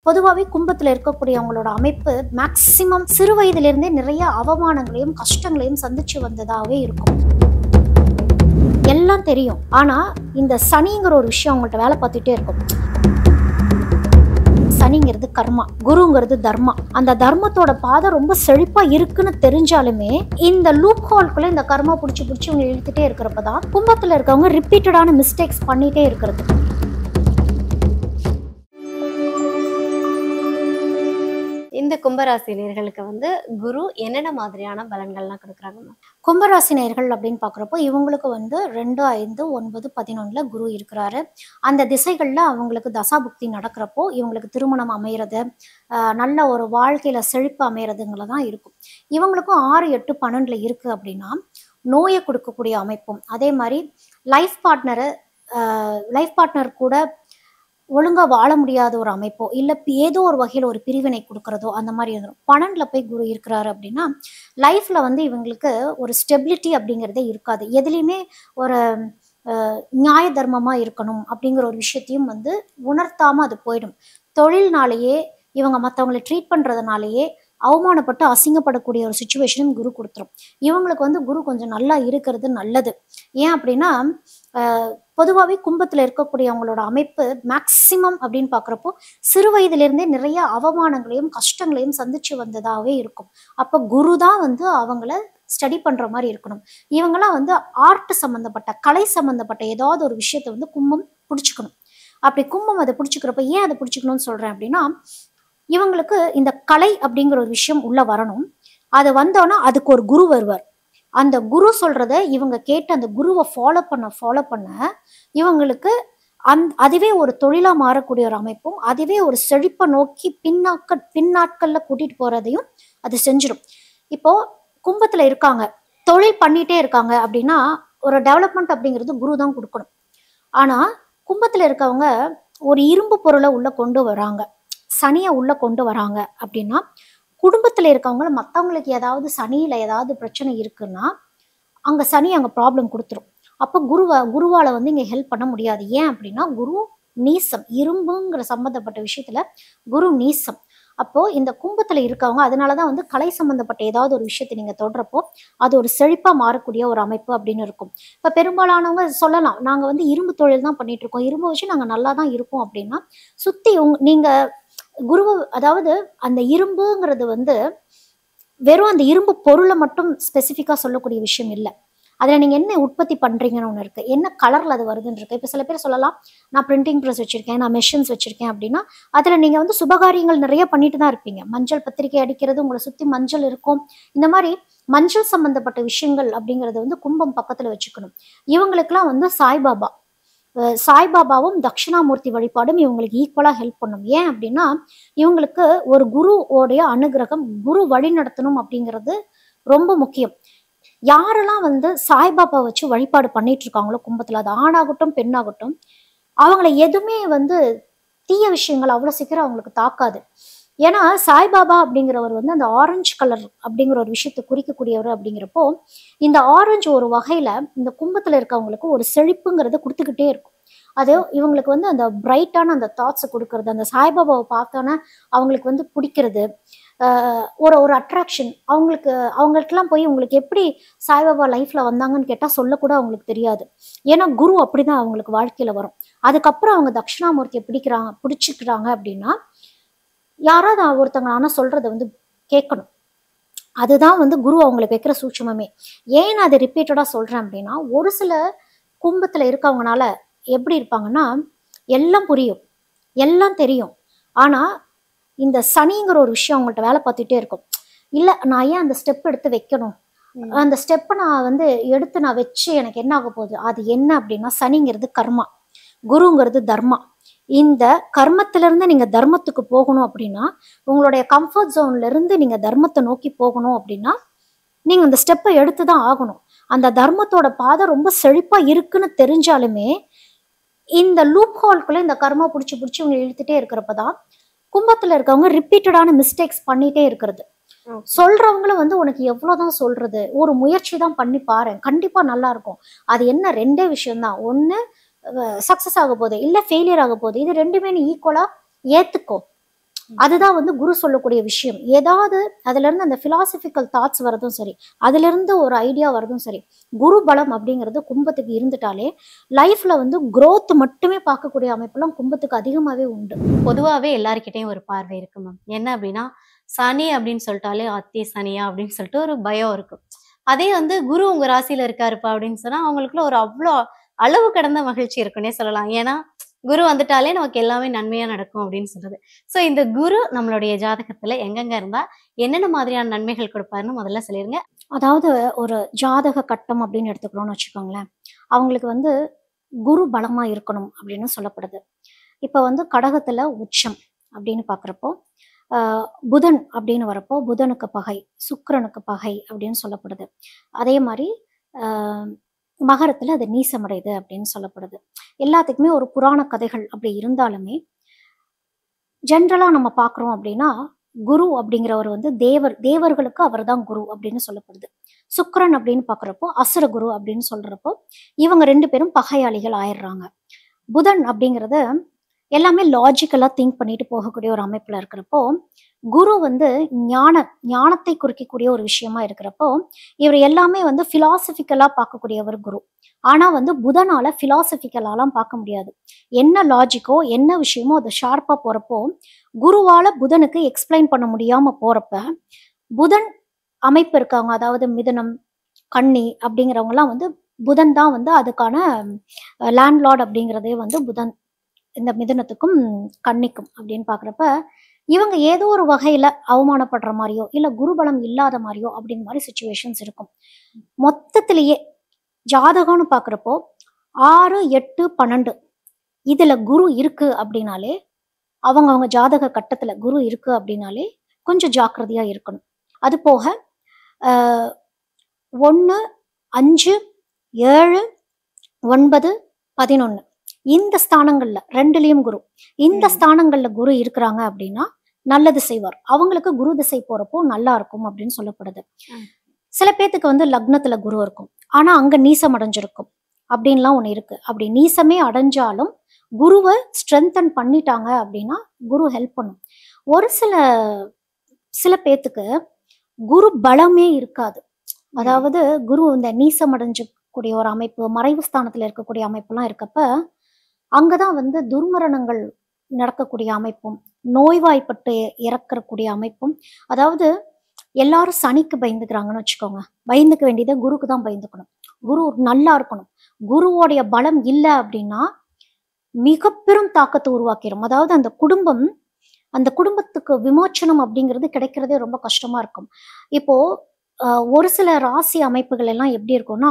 பொதுவாகவே கும்பத்தில் இருக்கக்கூடியவங்களோட அமைப்பு மேக்சிமம் சிறு வயதிலிருந்தே நிறைய அவமானங்களையும் கஷ்டங்களையும் சந்திச்சு வந்ததாகவே இருக்கும். எல்லாம் தெரியும், ஆனா இந்த சனிங்கிற ஒரு விஷயம் அவங்கள்ட்ட வேலை பார்த்துட்டே இருக்கும். சனிங்கிறது கர்மா, குருங்கிறது தர்மா. அந்த தர்மத்தோட பாதை ரொம்ப செழிப்பா இருக்குன்னு தெரிஞ்சாலுமே இந்த லூப் ஹோல்குள்ள இந்த கர்மா பிடிச்சி இவங்க இழுத்துட்டே இருக்கிறப்பதான் கும்பத்துல இருக்கவங்க ரிப்பீட்டடான மிஸ்டேக்ஸ் பண்ணிட்டே இருக்கிறது. இந்த கும்பராசினியர்களுக்கு குரு என்னென்ன மாதிரியான பலன்கள்லாம் கொடுக்குறாங்க? கும்பராசினியர்கள் அப்படின்னு பார்க்குறப்போ இவங்களுக்கு 2, 5, 9, 11 குரு இருக்கிறாரு. அந்த திசைகளில் அவங்களுக்கு தசாபுக்தி நடக்கிறப்போ இவங்களுக்கு திருமணம் அமைகிறது, நல்ல ஒரு வாழ்க்கையில் செழிப்பு அமைகிறதுங்கள தான் இருக்கும். இவங்களுக்கும் 6, 8, 12 இருக்குது அப்படின்னா நோயை கொடுக்கக்கூடிய அமைப்பும், அதே மாதிரி லைஃப் பார்ட்னர் கூட ஒழுங்காக வாழ முடியாத ஒரு அமைப்போ இல்லை ஏதோ ஒரு வகையில் ஒரு பிரிவினை கொடுக்குறதோ அந்த மாதிரி இருந்துடும். 12 போய் குரு இருக்கிறாரு அப்படின்னா லைஃப்பில் இவங்களுக்கு ஒரு ஸ்டெபிலிட்டி அப்படிங்கிறதே இருக்காது. எதுலேயுமே ஒரு நியாய தர்மமாக இருக்கணும் அப்படிங்கிற ஒரு விஷயத்தையும் உணர்த்தாமல் அது போயிடும். தொழில்னாலேயே இவங்க மற்றவங்களை ட்ரீட் பண்ணுறதுனாலேயே அவமானப்பட்டு அசிங்கப்படக்கூடிய ஒரு சுச்சுவேஷனும் குரு கொடுத்துரும். இவங்களுக்கு குரு கொஞ்சம் நல்லா இருக்கிறது நல்லது. ஏன் அப்படின்னா பொதுவாகவே கும்பத்தில் இருக்கக்கூடியவங்களோட அமைப்பு மேக்சிமம் அப்படின்னு பார்க்குறப்போ சிறு வயதிலிருந்தே நிறைய அவமானங்களையும் கஷ்டங்களையும் சந்திச்சு வந்ததாகவே இருக்கும். அப்போ குரு தான் அவங்கள ஸ்டடி பண்ணுற மாதிரி இருக்கணும். இவங்கெல்லாம் ஆர்ட் சம்மந்தப்பட்ட கலை சம்மந்தப்பட்ட ஏதாவது ஒரு விஷயத்தை கும்பம் பிடிச்சிக்கணும். அப்படி கும்பம் அதை பிடிச்சிக்கிறப்ப ஏன் அதை பிடிச்சிக்கணும்னு சொல்கிறேன் அப்படின்னா இவங்களுக்கு இந்த கலை அப்படிங்கிற ஒரு விஷயம் உள்ள வரணும். அது வந்தோன்னா அதுக்கு ஒரு குரு வருவார். அந்த குரு சொல்றத இவங்க கேட்டு அந்த குருவை ஃபாலோ பண்ண இவங்களுக்கு அதுவே ஒரு தொழிலா மாறக்கூடிய ஒரு அமைப்பும், அதுவே ஒரு செழிப்பை நோக்கி பின்னாட்கள்ல கூட்டிட்டு போறதையும் அது செஞ்சிடும். இப்போ கும்பத்துல இருக்காங்க, தொழில் பண்ணிட்டே இருக்காங்க அப்படின்னா ஒரு டெவலப்மெண்ட் அப்படிங்கிறது குரு தான் கொடுக்கணும். ஆனா கும்பத்துல இருக்கவங்க ஒரு இரும்பு பொருளை உள்ள கொண்டு வராங்க, சனியை உள்ள கொண்டு வராங்க அப்படின்னா குடும்பத்துல இருக்கவங்கள மற்றவங்களுக்கு ஏதாவது சனியில ஏதாவது பிரச்சனை இருக்குன்னா அங்க சனி அங்க ப்ராப்ளம் கொடுத்துரும். அப்போ குருவால இங்க ஹெல்ப் பண்ண முடியாது. ஏன் அப்படின்னா குரு நீசம், இரும்புங்கிற சம்பந்தப்பட்ட விஷயத்துல குரு நீசம். அப்போ இந்த கும்பத்துல இருக்கவங்க அதனாலதான் கலை சம்பந்தப்பட்ட ஏதாவது ஒரு விஷயத்தை நீங்க தொடுறப்போ அது ஒரு செழிப்பா மாறக்கூடிய ஒரு அமைப்பு அப்படின்னு இருக்கும். இப்ப பெரும்பாலானவங்க சொல்லலாம், நாங்க இரும்பு தொழில் தான் பண்ணிட்டு இருக்கோம், இரும்பு வச்சு நாங்க நல்லா தான் இருப்போம் அப்படின்னா சுத்தி நீங்க குருவு, அதாவது அந்த இரும்புங்கிறது வெறும் அந்த இரும்பு பொருளை மட்டும் ஸ்பெசிஃபிக்கா சொல்லக்கூடிய விஷயம் இல்லை. அதுல நீங்க என்ன உற்பத்தி பண்றீங்கன்னு ஒன்று இருக்கு, என்ன கலர்ல அது வருதுன்னு இருக்கு. இப்ப சில பேர் சொல்லலாம், நான் பிரிண்டிங் ப்ரெஸ் வச்சிருக்கேன், நான் மெஷின்ஸ் வச்சிருக்கேன் அப்படின்னா அதுல நீங்க சுபகாரியங்கள் நிறைய பண்ணிட்டு தான் இருப்பீங்க. மஞ்சள் பத்திரிகை அடிக்கிறது, உங்களை சுத்தி மஞ்சள் இருக்கும். இந்த மாதிரி மஞ்சள் சம்பந்தப்பட்ட விஷயங்கள் அப்படிங்கிறது கும்பம் பக்கத்துல வச்சுக்கணும். இவங்களுக்குலாம் சாய்பாபாவும் தட்சிணாமூர்த்தி வழிபாடும் இவங்களுக்கு ஈக்குவலா ஹெல்ப் பண்ணும். ஏன் அப்படின்னா இவங்களுக்கு ஒரு குருவோடைய அனுகிரகம், குரு வழி நடத்தணும் அப்படிங்கிறது ரொம்ப முக்கியம். யாரெல்லாம் சாய்பாபா வச்சு வழிபாடு பண்ணிட்டு இருக்காங்களோ கும்பத்துல, அது ஆணாகட்டும் பெண்ணாகட்டும், அவங்கள எதுவுமே தீய விஷயங்கள் அவ்வளவு சீக்கிரம் அவங்களுக்கு தாக்காது. ஏன்னா சாய்பாபா அப்படிங்கிறவர் அந்த ஆரஞ்சு கலர் அப்படிங்கிற ஒரு விஷயத்தை குறிக்கக்கூடியவர். அப்படிங்கிறப்போ இந்த ஆரஞ்சு ஒரு வகையில இந்த கும்பத்துல இருக்கவங்களுக்கு ஒரு செழிப்புங்கிறத கொடுத்துக்கிட்டே இருக்கும். அது இவங்களுக்கு அந்த பிரைட்டான அந்த தாட்ஸை கொடுக்கறது, அந்த சாய்பாபாவை பார்த்தோன்னா அவங்களுக்கு பிடிக்கிறது, ஒரு அட்ராக்ஷன். அவங்களுக்கெல்லாம் போய் உங்களுக்கு எப்படி சாய்பாபா லைஃப்ல வந்தாங்கன்னு கேட்டால் சொல்லக்கூட அவங்களுக்கு தெரியாது. ஏன்னா குரு அப்படிதான் அவங்களுக்கு வாழ்க்கையில வரும். அதுக்கப்புறம் அவங்க தட்சிணாமூர்த்தியை பிடிச்சிக்கிறாங்க அப்படின்னா யாராவது ஒருத்தங்க ஆனா சொல்றதை கேட்கணும். அதுதான் குரு அவங்களுக்கு வைக்கிற சூட்சமே. ஏன் நான் அதை ரிப்பீட்டடா சொல்றேன் அப்படின்னா ஒரு சில கும்பத்துல இருக்கவங்கனால எப்படி இருப்பாங்கன்னா எல்லாம் புரியும், எல்லாம் தெரியும், ஆனா இந்த சனிங்கிற ஒரு விஷயம் அவங்கள்ட்ட வேலை பார்த்துட்டே இருக்கும். இல்ல நான் ஏன் அந்த ஸ்டெப் எடுத்து வைக்கணும், அந்த ஸ்டெப்பை நான் எடுத்து நான் வச்சு எனக்கு என்ன ஆக போகுது, அது என்ன அப்படின்னா சனிங்கிறது கர்மா, குருங்கிறது தர்மா. இந்த கர்மத்திலிருந்து நீங்க தர்மத்துக்கு போகணும் அப்படின்னா, உங்களுடைய கம்ஃபர்ட் ஜோன்ல இருந்து நீங்க தர்மத்தை நோக்கி போகணும் அப்படின்னா நீங்க அந்த ஸ்டெப்பை எடுத்துதான் ஆகணும். அந்த தர்மத்தோட பாதை ரொம்ப செழிப்பா இருக்குன்னு தெரிஞ்சாலுமே இந்த லூப் ஹோல்குள்ள இந்த கர்மா பிடிச்சி இவங்க இழுத்துட்டே இருக்கிறப்பதான் கும்பத்துல இருக்கவங்க ரிப்பீட்டடான மிஸ்டேக்ஸ் பண்ணிட்டே இருக்கிறது. சொல்றவங்களும் உனக்கு எவ்வளவுதான் சொல்றது, ஒரு முயற்சி தான் பண்ணி பாரு, கண்டிப்பா நல்லா இருக்கும். அது என்ன, 2 விஷயம்தான், ஒண்ணு சக்சஸ் ஆக போகுது, இல்ல ஃபெயிலியர் ஆக போகுது, இது 2மே நீ ஈக்குவலா ஏத்துக்கோ. அதுதான் வந்து குரு சொல்லக்கூடிய விஷயம். ஏதாவது அதுல இருந்து அந்த பிலாசபிக்கல் தாட்ஸ் வரதும் சரி, அதுல இருந்து ஒரு ஐடியா வரதும் சரி, குரு பலம் அப்படிங்கிறது கும்பத்துக்கு இருந்துட்டாலே லைஃப்ல வந்து growth மட்டுமே பார்க்கக்கூடிய அமைப்பெல்லாம் கும்பத்துக்கு அதிகமாவே உண்டு. பொதுவாவே எல்லார்கிட்டயும் ஒரு பார்வை இருக்கு மேம். என்ன அப்படின்னா, சனி அப்படின்னு சொல்லிட்டாலே, "அத்தி சனியா?" அப்படின்னு சொல்லிட்டு ஒரு பயம் இருக்கும். அதே வந்து குரு உங்க ராசியில இருக்காருப்பா அப்படின்னு சொன்னா, அவங்களுக்குள்ள ஒரு அவ்ளோ அளவு கடந்த மகிழ்ச்சி இருக்குன்னே சொல்லலாம். ஏன்னா, குரு வந்துட்டாலே நமக்கு எல்லாமே நன்மையா நடக்கும் அப்படின்னு சொல்றது. ஸோ இந்த குரு நம்மளுடைய ஜாதகத்துல எங்கெங்க இருந்தா, என்னென்ன மாதிரியான நன்மைகள் கொடுப்பாருன்னு முதல்ல சொல்லிருங்க. அதாவது ஒரு ஜாதக கட்டம் அப்படின்னு எடுத்துக்கிறோம்னு வச்சுக்கோங்களேன், அவங்களுக்கு வந்து குரு பலமா இருக்கணும் அப்படின்னு சொல்லப்படுது. இப்ப வந்து கடகத்துல உச்சம் அப்படின்னு பார்க்குறப்போ, புதன் அப்படின்னு வரப்போ புதனுக்கு பகை, சுக்கிரனுக்கு பகை அப்படின்னு சொல்லப்படுது. அதே மாரி அ மகரத்துல அது நீசமடையுது அப்படின்னு சொல்லப்படுது. எல்லாத்துக்குமே ஒரு புராண கதைகள் அப்படி இருந்தாலுமே, ஜென்ரலா நம்ம பார்க்குறோம் அப்படின்னா, குரு அப்படிங்கிறவர் வந்து தேவர்களுக்கு அவர்தான் குரு அப்படின்னு சொல்லப்படுது. சுக்கிரன் அப்படின்னு பார்க்குறப்போ, அசுர குரு அப்படின்னு சொல்றப்போ, இவங்க 2 பேரும் பகையாளிகள் ஆயிடுறாங்க. புதன் அப்படிங்கிறது எல்லாமே லாஜிக்கலா திங்க் பண்ணிட்டு போகக்கூடிய ஒரு அமைப்புல இருக்கிறப்போ, குரு வந்து ஞானத்தை குறிக்கக்கூடிய ஒரு விஷயமா இருக்கிறப்போ, இவர் எல்லாமே வந்து பிலாசபிக்கலா பார்க்கக்கூடியவர் குரு. ஆனா வந்து புதனால பிலாசபிக்கலாலாம் பார்க்க முடியாது. என்ன லாஜிக்கோ, என்ன விஷயமோ அது ஷார்ப்பா போறப்போ, குருவால புதனுக்கு எக்ஸ்பிளைன் பண்ண முடியாம போறப்ப, புதன் அமைப்பு இருக்காங்க. அதாவது மிதுனம், கன்னி அப்படிங்கிறவங்கலாம் வந்து புதன் தான் வந்து அதுக்கான லேண்ட்லார்ட் அப்படிங்கிறதே வந்து புதன். இந்த மிதுனத்துக்கும், கன்னிக்கும் அப்படின்னு பார்க்குறப்ப, இவங்க ஏதோ ஒரு வகையில அவமானப்படுற மாரியோ, இல்ல குருபலம் இல்லாத மாரியோ அப்படின்ற மாரி சிச்சுவேஷன்ஸ் இருக்கும். மொத்தத்திலேயே ஜாதகம்னு பார்க்குறப்போ 6, 8, 12 இதுல குரு இருக்கு அப்படின்னாலே, அவங்கவங்க ஜாதக கட்டத்துல குரு இருக்கு அப்படின்னாலே, கொஞ்சம் ஜாக்கிரதையா இருக்கணும். அது போக அ 1, 5, 7, 9, 11 இந்த ஸ்தானங்கள்ல 2லயும் குரு. இந்த ம். ஸ்தானங்கள்ல குரு இருக்கிறாங்க அப்படின்னா, நல்லது செய்வார். அவங்களுக்கு குரு திசை போறப்போ நல்லா இருக்கும் அப்படின்னு சொல்லப்படுது. ம். சில பேத்துக்கு வந்து லக்னத்துல குரு இருக்கும். ஆனா அங்க நீசம் அடைஞ்சிருக்கும். அப்படின்லாம் ஒண்ணு இருக்கு. அப்படி நீசமே அடைஞ்சாலும் குருவ ஸ்ட்ரென்தன் பண்ணிட்டாங்க அப்படின்னா, குரு ஹெல்ப் பண்ணும். ஒரு சில சில பேத்துக்கு குரு பலமே இருக்காது. ம். அதாவது குரு இந்த நீசம் அடைஞ்சக்கூடிய ஒரு அமைப்பு, மறைவு ஸ்தானத்துல இருக்கக்கூடிய அமைப்புலாம் இருக்கப்ப, அங்கதான் வந்து துர்மரணங்கள் நடக்கக்கூடிய அமைப்பும், நோய்வாய்ப்பட்டு இறக்கக்கூடிய அமைப்பும், அதாவது எல்லாரும் சனிக்கு பயந்துக்கிறாங்கன்னு வச்சுக்கோங்க. பயந்துக்க வேண்டியத குருக்கு தான் பயந்துக்கணும். குரு நல்லா இருக்கணும். குருவோடைய பலம் இல்ல அப்படின்னா, மிக பெரும் தாக்கத்த உருவாக்கிரும். அதாவது அந்த குடும்பத்துக்கு விமோச்சனம் அப்படிங்கிறது கிடைக்கிறதே ரொம்ப கஷ்டமா இருக்கும். இப்போ அ ஒரு சில ராசி அமைப்புகள் எல்லாம் எப்படி இருக்கும்னா,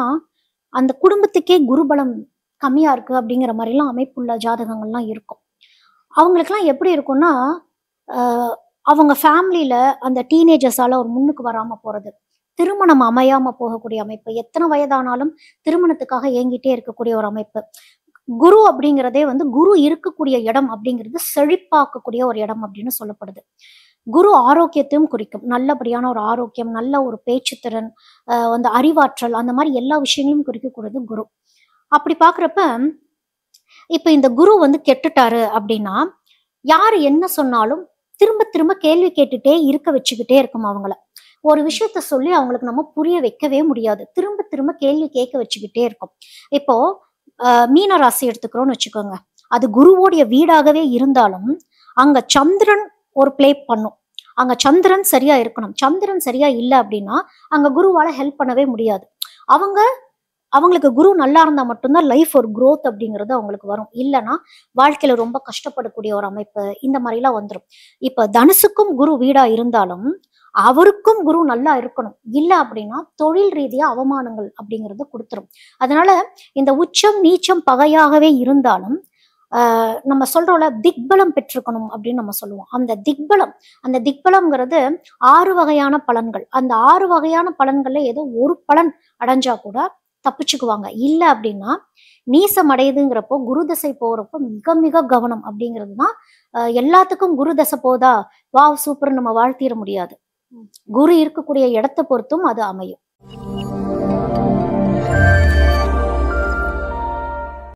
அந்த குடும்பத்துக்கே குருபலம் கம்மியா இருக்கு அப்படிங்கிற மாரிலாம் அமைப்புள்ள ஜாதகங்கள்லாம் இருக்கும். அவங்களுக்கெல்லாம் எப்படி இருக்கும்னா, அ அவங்க ஃபேமிலில அந்த டீனேஜர்ஸால ஒரு முன்னுக்கு வராம போறது. திருமணம் அமையாம போகக்கூடிய அமைப்பு. எத்தன வயதானாலும் திருமணத்துக்காக ஏங்கிட்டே இருக்கக்கூடிய ஒரு அமைப்பு. குரு அப்படிங்கிறதே வந்து குரு இருக்கக்கூடிய இடம் அப்படிங்கிறது செழிப்பாக்கக்கூடிய ஒரு இடம் அப்படின்னு சொல்லப்படுது. குரு ஆரோக்கியத்தையும் குறிக்கும். நல்லபடியான ஒரு ஆரோக்கியம், நல்ல ஒரு பேச்சுத்திறன், அந்த அறிவாற்றல் அந்த மாரி எல்லா விஷயங்களையும் குறிக்கக்கூடியது குரு. அப்படி பார்க்குறப்ப, இப்ப இந்த குரு வந்து கெட்டுட்டாரு அப்படின்னா, யாரு என்ன சொன்னாலும் திரும்ப திரும்ப கேள்வி கேட்டுட்டே இருக்க வச்சுக்கிட்டே இருக்கும் அவங்கள. ஒரு விஷயத்த சொல்லி அவங்களுக்கு நம்ம புரிய வைக்கவே முடியாது. திரும்ப திரும்ப கேள்வி கேட்க வச்சுக்கிட்டே இருக்கும். இப்போ மீன ராசி எடுத்துக்கிறோம்னு வச்சுக்கோங்க. அது குருவோடைய வீடாகவே இருந்தாலும், அங்க சந்திரன் ஒரு ப்ளே பண்ணும். அங்க சந்திரன் சரியா இருக்கணும். சந்திரன் சரியா இல்ல அப்படின்னா, அங்க குருவால ஹெல்ப் பண்ணவே முடியாது. அவங்க அவங்களுக்கு குரு நல்லா இருந்தா மட்டும் தான் லைஃப் ஒரு குரோத் அப்படிங்கிறது அவங்களுக்கு வரும். இல்லன்னா, வாழ்க்கையில ரொம்ப கஷ்டப்படக்கூடிய ஒரு அமைப்பு, இந்த மாரிலாம் வந்துரும். இப்ப தனுசுக்கும் குரு வீடா இருந்தாலும், அவருக்கும் குரு நல்லா இருக்கணும். இல்ல அப்படின்னா, தொழில் ரீதியா அவமானங்கள் அப்படிங்கிறத குடுத்துரும். அதனால இந்த உச்சம், நீச்சம் பகையாகவே இருந்தாலும், நம்ம சொல்றோம்ல திக்பலம் பெற்றிருக்கணும் அப்படின்னு நம்ம சொல்லுவோம். அந்த திக்பலம்ங்கிறது 6 வகையான பலன்கள். அந்த 6 வகையான பலன்கள்ல ஏதோ ஒரு பலன் அடைஞ்சா கூட தப்பிச்சுக்குவாங்க. இல்ல அப்படின்னா, நீசம் அடையுதுங்கிறப்போ, குரு தசை போறப்போ மிக மிக கவனம் அப்படிங்கிறது தான். எல்லாத்துக்கும் குரு தசை போதா, வாவ் சூப்பர்ன்னு நம்ம வாழ்த்திற முடியாது. ம். குரு இருக்கக்கூடிய இடத்த பொறுத்தும் அது அமையும்.